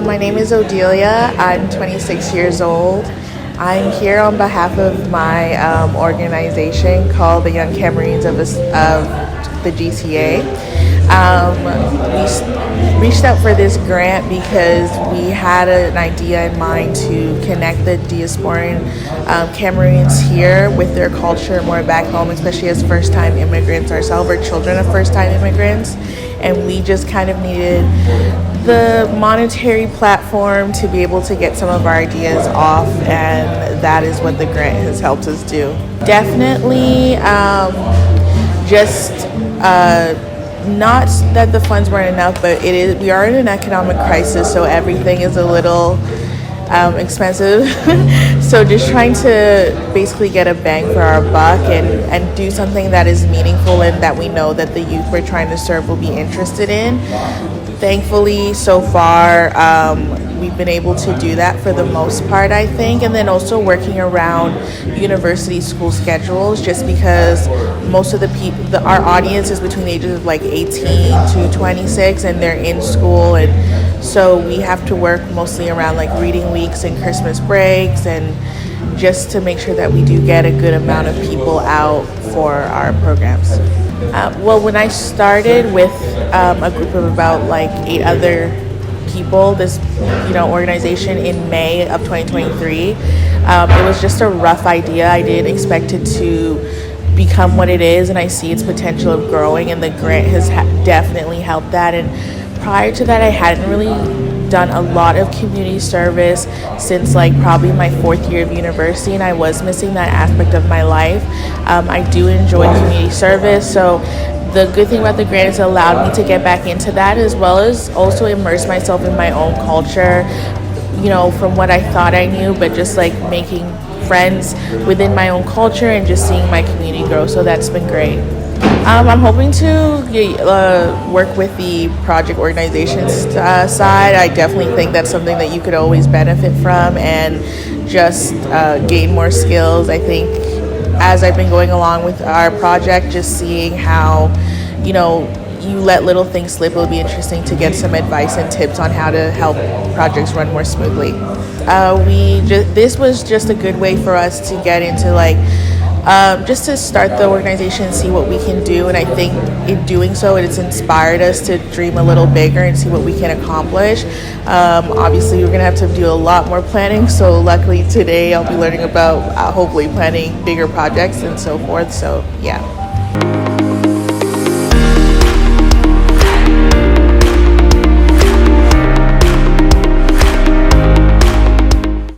My name is Odilia. I'm 26 years old. I'm here on behalf of my organization called the Young Cameroons of the GTA. We reached out for this grant because we had an idea in mind to connect the diasporan Cameroons here with their culture more back home, especially as first-time immigrants ourselves, or children of first-time immigrants. And we just kind of needed the monetary platform to be able to get some of our ideas off, and that is what the grant has helped us do. Definitely not that the funds weren't enough, but we are in an economic crisis, so everything is a little expensive. So just trying to basically get a bang for our buck and do something that is meaningful and that we know that the youth we're trying to serve will be interested in. Thankfully, so far, we've been able to do that for the most part, I think, and then also working around university school schedules, just because most of our audience is between the ages of like 18 to 26, and they're in school, and so we have to work mostly around like reading weeks and Christmas breaks, and just to make sure that we do get a good amount of people out for our programs. Well, when I started with a group of about like 8 other people, this organization in May of 2023, it was just a rough idea. I didn't expect it to become what it is, and I see its potential of growing, and the grant has definitely helped that. And prior to that, I hadn't really done a lot of community service since like probably my 4th year of university, and I was missing that aspect of my life. I do enjoy community service, so the good thing about the grant is it allowed me to get back into that, as well as also immerse myself in my own culture, from what I thought I knew, but just like making friends within my own culture and just seeing my community grow. So that's been great. I'm hoping to work with the project organizations side. I definitely think that's something that you could always benefit from and just gain more skills. I think as I've been going along with our project, just seeing how, you let little things slip, it'll be interesting to get some advice and tips on how to help projects run more smoothly. This was just a good way for us to get into just to start the organization and see what we can do, and I think in doing so it's inspired us to dream a little bigger and see what we can accomplish. Obviously we're gonna have to do a lot more planning, so luckily today I'll be learning about hopefully planning bigger projects and so forth, so yeah.